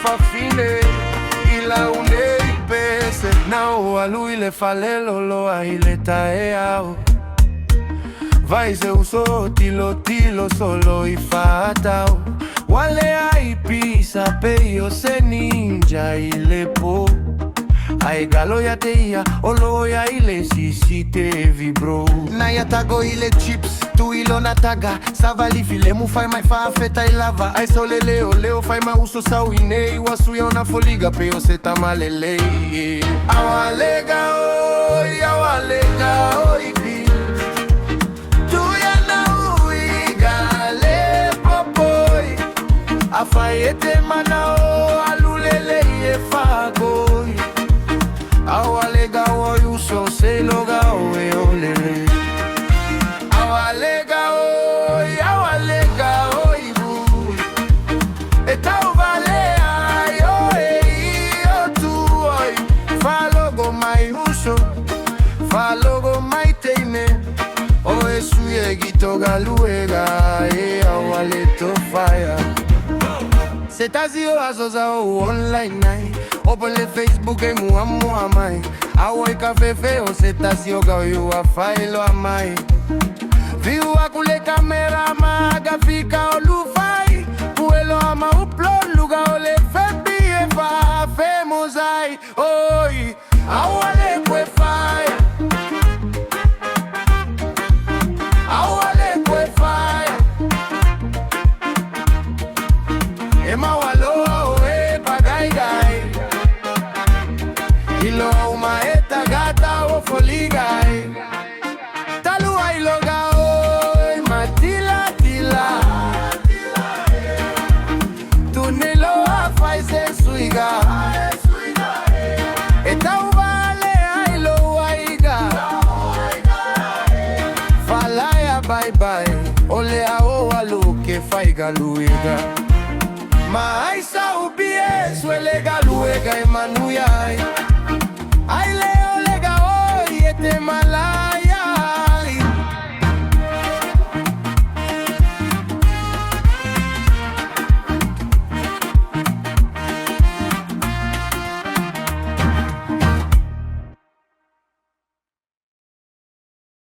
fa fine ila unei pese nao a lui le falelo lo a ile taeao vai se uso tilo solo i fatao wale ai pisa peyo se ninja ile po ai galo ya teia olo ya ile CCTV bro na ya tago ile chips tu ilo nataga savali file mu fai mai fa feta ilava ai sole leo fai ma uso sauine wasu ya una foliga peyo se tamalele awalega oi tu ya na uigale popoi afaiete manao alulele ye fagoi awalega oi uso se loga oi olele awalega oi bu etau vale ai oi tu oi falogo mai uso falogo mai teine o esu yegito galuega awaleto fire setazio azoza o online night open le Facebook e muamu amai awai café feo setazio ga yo afailo amai viu akule kamera maga fika olufai puelo ama upload luga ole febi e fa famosai oi awale kwe fire Ema walo e pagai gai ilo umaeta gata o foligai talu ai loga oi matila tunelo a faize suiga eta uvale ai lo aiga falaya bye ole a o alu que faiga luiga Mai sau bie suele galuega emanuia ai leo lega oi ete mala